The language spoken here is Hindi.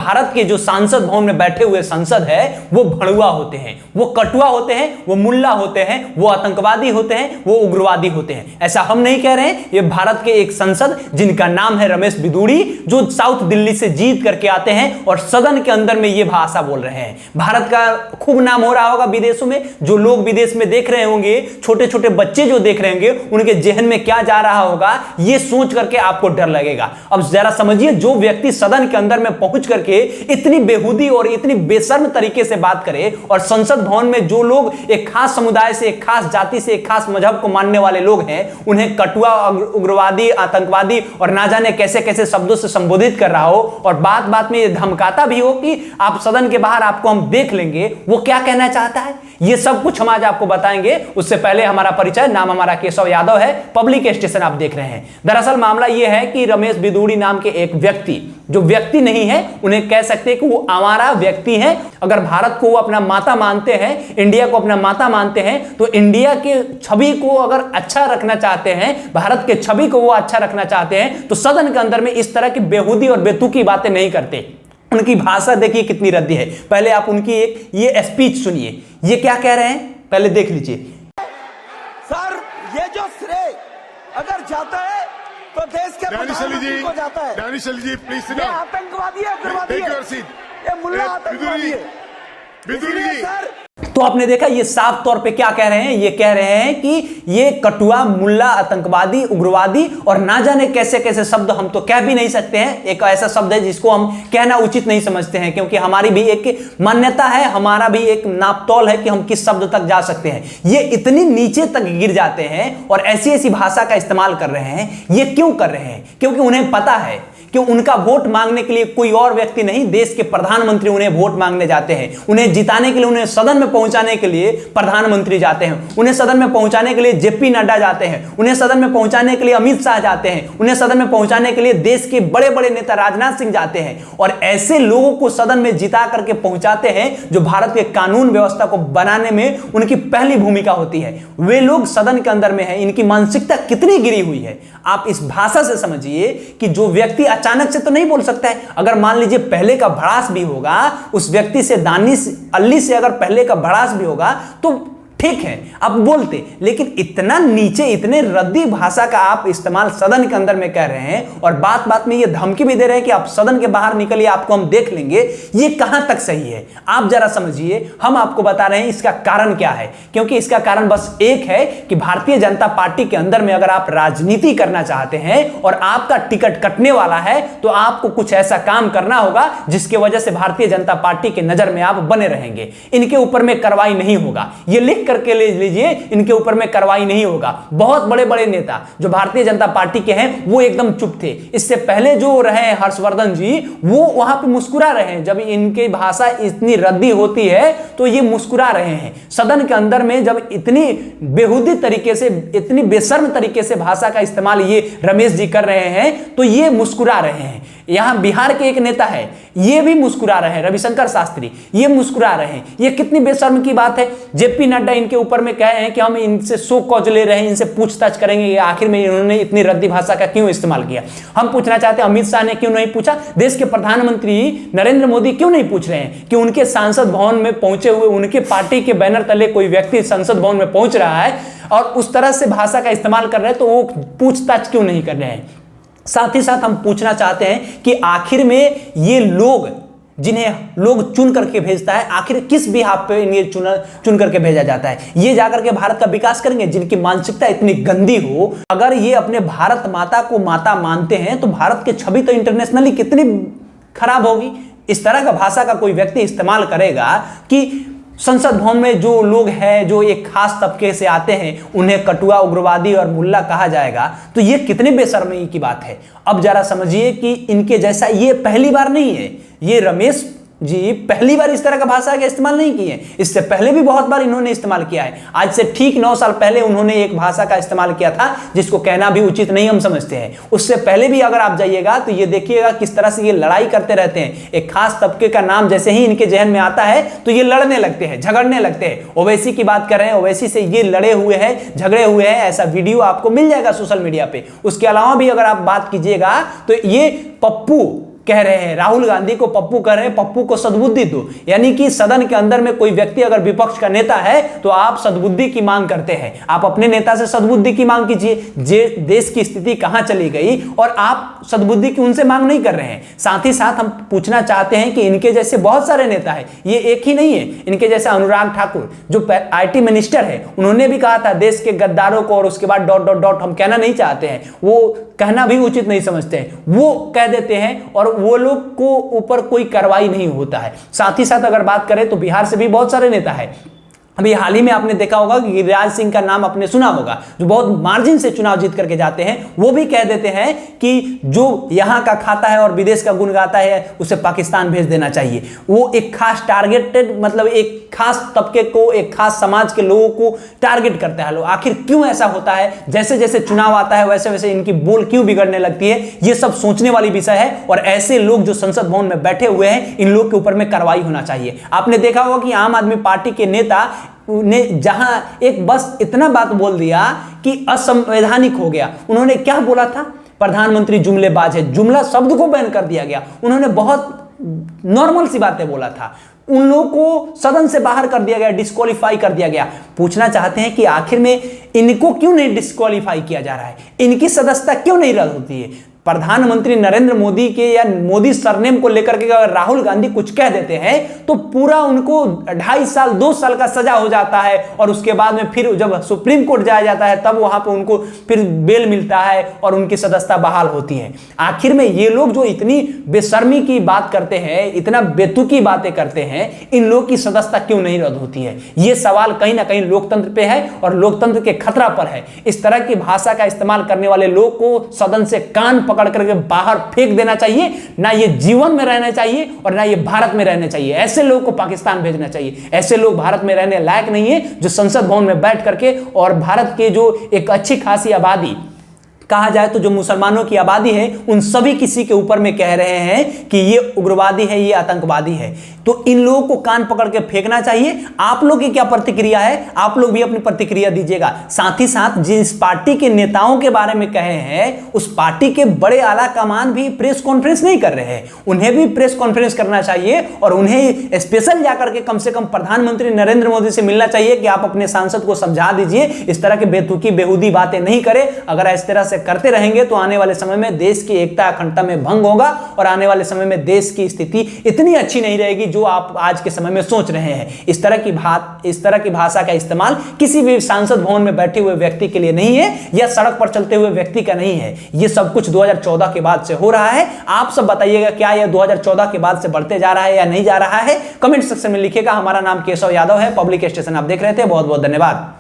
भारत के जो सांसद भवन में बैठे हुए संसद है वो भड़ुआ होते हैं, वो कटुआ होते हैं, वो मुल्ला होते हैं, वो आतंकवादी होते हैं, वो उग्रवादी होते हैं। ऐसा हम नहीं कह रहे हैं, ये भारत के एक संसद जिनका नाम है रमेश बिदूड़ी, जो साउथ दिल्ली से जीत करके आते हैं और सदन के अंदर में ये भाषा बोल रहे हैं। भारत का खूब नाम हो रहा होगा विदेशों में, जो लोग विदेश में देख रहे होंगे, छोटे छोटे बच्चे जो देख रहे होंगे, उनके जहन में क्या जा रहा होगा ये सोच करके आपको डर लगेगा। अब जरा समझिए, जो व्यक्ति सदन के अंदर में पहुंच करके इतनी बेहुदी और इतनी बेशर्म तरीके से बात करे, और संसद भवन में जो लोग एक खास समुदाय से, एक खास जाति से, एक खास मजहब को मानने वाले लोग हैं, उन्हें कटुआ, उग्रवादी, आतंकवादी और ना जाने कैसे कैसे शब्दों से संबोधित कर रहा हो, और बात बात में ये धमकाता भी हो कि आप सदन के बाहर आपको हम देख लेंगे, वो क्या कहना चाहता है, ये सब कुछ हम आज आपको बताएंगे। उससे पहले हमारा परिचय, नाम हमारा केशव यादव है, पब्लिक स्टेशन आप देख रहे हैं। दरअसल मामला यह है कि रमेश बिदूड़ी नाम के एक व्यक्ति, जो व्यक्ति नहीं है, उन्हें कह सकते हैं कि वो आवारा व्यक्ति है। अगर भारत को वो अपना माता मानते हैं, इंडिया को अपना माता मानते हैं, तो इंडिया के छवि को अगर अच्छा रखना चाहते हैं, भारत के छवि को वो अच्छा रखना चाहते हैं, तो सदन के अंदर में इस तरह की बेहुदी और बेतुकी बातें नहीं करते। उनकी भाषा देखिए कितनी रद्दी है। पहले आप उनकी एक ये स्पीच सुनिए, ये क्या कह रहे हैं, पहले देख लीजिए। सर, ये जो श्रेय अगर जाता है तो देश के प्रधानमंत्री को जाता है। जी प्लीज, ये आतंकवादी है, उग्रवादी है, ये मुल्ला आतंकवादी है। बिदूड़ी जी सर, तो आपने देखा ये साफ तौर पे क्या कह रहे हैं, ये कह रहे हैं कि ये कटुआ, मुल्ला, आतंकवादी, उग्रवादी और ना जाने कैसे कैसे शब्द हम तो कह भी नहीं सकते हैं। एक ऐसा शब्द है जिसको हम कहना उचित नहीं समझते हैं, क्योंकि हमारी भी एक मान्यता है, हमारा भी एक नापतोल है कि हम किस शब्द तक जा सकते हैं। ये इतनी नीचे तक गिर जाते हैं और ऐसी ऐसी भाषा का इस्तेमाल कर रहे हैं। ये क्यों कर रहे हैं? क्योंकि उन्हें पता है कि उनका वोट मांगने के लिए कोई और व्यक्ति नहीं, देश के प्रधानमंत्री उन्हें वोट मांगने जाते हैं। उन्हें जिताने के लिए, उन्हें सदन में पहुंचाने के लिए प्रधानमंत्री जाते हैं, उन्हें सदन में पहुंचाने के लिए जेपी नड्डा जाते हैं, उन्हें सदन में पहुंचाने के लिए अमित शाह जाते हैं, उन्हें सदन में पहुंचाने के लिए देश के बड़े बड़े नेता राजनाथ सिंह जाते हैं। और ऐसे लोगों को सदन में जिता करके पहुंचाते हैं जो भारत के कानून व्यवस्था को बनाने में उनकी पहली भूमिका होती है। वे लोग सदन के अंदर में है, इनकी मानसिकता कितनी गिरी हुई है। आप इस भाषा से समझिए कि जो व्यक्ति अचानक से तो नहीं बोल सकता है। अगर मान लीजिए पहले का भड़ास भी होगा, उस व्यक्ति से, दानिश अली से अगर पहले का भड़ास भी होगा तो ठीक है, आप बोलते, लेकिन इतना नीचे, इतने रद्दी भाषा का आप इस्तेमाल सदन के अंदर में कर रहे हैं, और बात बात में ये धमकी भी दे रहे हैं कि आप सदन के बाहर निकलिए, आपको हम देख लेंगे। ये कहां तक सही है? आप जरा समझिए, हम आपको बता रहे हैं इसका कारण क्या है। क्योंकि इसका कारण बस एक है कि भारतीय जनता पार्टी के अंदर में अगर आप राजनीति करना चाहते हैं और आपका टिकट कटने वाला है, तो आपको कुछ ऐसा काम करना होगा जिसकी वजह से भारतीय जनता पार्टी के नजर में आप बने रहेंगे। इनके ऊपर में कार्रवाई नहीं होगा, ये लिख करके ले लीजिए, इनके ऊपर में कार्रवाई नहीं होगा। बहुत बड़े बड़े नेता जो भारतीय जनता पार्टी के हैं वो एकदम चुप थे। इससे पहले जो रहे हर्षवर्धन जी, वो वहां पे मुस्कुरा रहे हैं। जब इनकी भाषा इतनी रद्दी होती है तो ये मुस्कुरा रहे हैं। सदन के अंदर में जब इतनी बेहुदी तरीके से, इतनी बेशर्म तरीके से भाषा का इस्तेमाल ये रमेश जी कर रहे हैं, तो ये मुस्कुरा रहे हैं। यहां बिहार के एक नेता है, ये भी मुस्कुरा रहे हैं, रविशंकर शास्त्री, ये मुस्कुरा रहे हैं। ये कितनी बेशर्म की बात है। जेपी नड्डा इनके ऊपर में कहे हैं कि हम इनसे शो कॉज ले रहे हैं, इनसे पूछताछ करेंगे, आखिर में इन्होंने इतनी रद्दी भाषा का क्यों इस्तेमाल किया। हम पूछना चाहते हैं, अमित शाह ने क्यों नहीं पूछा, देश के प्रधानमंत्री नरेंद्र मोदी क्यों नहीं पूछ रहे हैं कि उनके सांसद भवन में पहुंचे हुए, उनके पार्टी के बैनर तले कोई व्यक्ति संसद भवन में पहुंच रहा है और उस तरह से भाषा का इस्तेमाल कर रहे हैं, तो वो पूछताछ क्यों नहीं कर रहे हैं। साथ ही साथ हम पूछना चाहते हैं कि आखिर में ये लोग, जिन्हें लोग चुन करके भेजता है, आखिर किस बिहाफ पे इन्हें चुन करके भेजा जाता है। ये जाकर के भारत का विकास करेंगे जिनकी मानसिकता इतनी गंदी हो। अगर ये अपने भारत माता को माता मानते हैं तो भारत की छवि तो इंटरनेशनली कितनी खराब होगी। इस तरह का भाषा का कोई व्यक्ति इस्तेमाल करेगा कि संसद भवन में जो लोग हैं, जो एक खास तबके से आते हैं, उन्हें कटुआ, उग्रवादी और मुल्ला कहा जाएगा, तो ये कितनी बेशर्मी की बात है। अब जरा समझिए कि इनके जैसा ये पहली बार नहीं है, ये रमेश जी पहली बार इस तरह का भाषा का इस्तेमाल नहीं किए, इससे पहले भी बहुत बार इन्होंने इस्तेमाल किया है। आज से ठीक 9 साल पहले उन्होंने एक भाषा का इस्तेमाल किया था जिसको कहना भी उचित नहीं हम समझते हैं। उससे पहले भी अगर आप जाइएगा तो ये देखिएगा किस तरह से ये लड़ाई करते रहते हैं। एक खास तबके का नाम जैसे ही इनके जहन में आता है तो ये लड़ने लगते हैं, झगड़ने लगते हैं। ओवैसी की बात कर रहे हैं, ओवैसी से ये लड़े हुए हैं, झगड़े हुए हैं, ऐसा वीडियो आपको मिल जाएगा सोशल मीडिया पे। उसके अलावा भी अगर आप बात कीजिएगा तो ये पप्पू कह रहे हैं, राहुल गांधी को पप्पू कह रहे हैं, पप्पू को सद्बुद्धि दो। यानी कि सदन के अंदर में कोई व्यक्ति अगर विपक्ष का नेता है तो आप सद्बुद्धि की मांग करते हैं। आप अपने नेता से सद्बुद्धि की मांग कीजिए। जे देश की स्थिति कहां चली गई और आप सद्बुद्धि की उनसे मांग नहीं कर रहे हैं। साथ ही साथ हम पूछना चाहते हैं कि इनके जैसे बहुत सारे नेता हैं, ये एक ही नहीं है। इनके जैसे अनुराग ठाकुर जो IT मिनिस्टर है, उन्होंने भी कहा था देश के गद्दारों को, और उसके बाद डॉट डॉट डॉट हम कहना नहीं चाहते हैं, वो कहना भी उचित नहीं समझते हैं, वो कह देते हैं और वो लोग को ऊपर कोई कार्रवाई नहीं होता है। साथ ही साथ अगर बात करें तो बिहार से भी बहुत सारे नेता हैं। अभी हाल ही में आपने देखा होगा कि गिरिराज सिंह का नाम आपने सुना होगा, जो बहुत मार्जिन से चुनाव जीत करके जाते हैं। वो भी कह देते हैं कि जो यहां का खाता है और विदेश का गुण गाता है उसे पाकिस्तान भेज देना चाहिए। वो एक खास टारगेटेड, मतलब एक खास तबके को, एक खास समाज के लोगों को टारगेट करते हैं लोग। आखिर क्यों ऐसा होता है? जैसे जैसे चुनाव आता है वैसे वैसे इनकी बोल क्यों बिगड़ने लगती है? ये सब सोचने वाली विषय है। और ऐसे लोग जो संसद भवन में बैठे हुए हैं, इन लोग के ऊपर में कार्रवाई होना चाहिए। आपने देखा होगा कि आम आदमी पार्टी के नेता ने जहां एक बस इतना बात बोल दिया कि असंवैधानिक हो गया। उन्होंने क्या बोला था? प्रधानमंत्री जुमलेबाज है, जुमला शब्द को बैन कर दिया गया। उन्होंने बहुत नॉर्मल सी बातें बोला था, उन लोगों को सदन से बाहर कर दिया गया, डिस्क्वालीफाई कर दिया गया। पूछना चाहते हैं कि आखिर में इनको क्यों नहीं डिस्क्वालीफाई किया जा रहा है? इनकी सदस्यता क्यों नहीं रद्द होती है? प्रधानमंत्री नरेंद्र मोदी के या मोदी सरनेम को लेकर के अगर राहुल गांधी कुछ कह देते हैं तो पूरा उनको 2.5 साल 2 साल का सजा हो जाता है। और उसके बाद में फिर जब सुप्रीम कोर्ट जाया जाता है तब वहां पे उनको फिर बेल मिलता है और उनकी सदस्यता बहाल होती है। आखिर में ये लोग जो इतनी बेशर्मी की बात करते हैं, इतना बेतुकी बातें करते हैं, इन लोग की सदस्यता क्यों नहीं रद्द होती है? ये सवाल कहीं ना कहीं लोकतंत्र पे है और लोकतंत्र के खतरा पर है। इस तरह की भाषा का इस्तेमाल करने वाले लोग को सदन से कान पकड़ करके बाहर फेंक देना चाहिए। ना ये जीवन में रहना चाहिए और ना ये भारत में रहना चाहिए। ऐसे लोग को पाकिस्तान भेजना चाहिए। ऐसे लोग भारत में रहने लायक नहीं है, जो संसद भवन में बैठ करके और भारत के जो एक अच्छी खासी आबादी कहा जाए तो जो मुसलमानों की आबादी है, उन सभी किसी के ऊपर में कह रहे हैं कि ये उग्रवादी है, ये आतंकवादी है। तो इन लोगों को कान पकड़ के फेंकना चाहिए। आप लोग की क्या प्रतिक्रिया है? आप लोग भी अपनी प्रतिक्रिया दीजिएगा। साथ ही साथ जिस पार्टी के नेताओं के बारे में कहे हैं, उस पार्टी के बड़े आला कमान भी प्रेस कॉन्फ्रेंस नहीं कर रहे हैं। उन्हें भी प्रेस कॉन्फ्रेंस करना चाहिए और उन्हें स्पेशल जाकर के कम से कम प्रधानमंत्री नरेंद्र मोदी से मिलना चाहिए कि आप अपने सांसद को समझा दीजिए, इस तरह के बेतुकी बेहूदी बातें नहीं करें। अगर इस तरह से करते रहेंगे तो आने वाले समय में देश की एकता अखंडता में भंग होगा और आने वाले समय में देश की स्थिति इतनी अच्छी नहीं रहेगी जो आप आज के समय में सोच रहे हैं। इस तरह की भाषा का इस्तेमाल किसी भी सांसद भवन में बैठे हुए व्यक्ति के लिए नहीं है या सड़क पर चलते हुए व्यक्ति का नहीं है। यह सब कुछ 2014 के बाद से हो रहा है। आप सब बताइएगा, क्या यह 2014 के बाद से बढ़ते जा रहा है या नहीं जा रहा है? कमेंट सेक्शन में लिखिएगा। हमारा नाम केशव यादव है, पब्लिक स्टेशन आप देख रहे थे। बहुत बहुत धन्यवाद।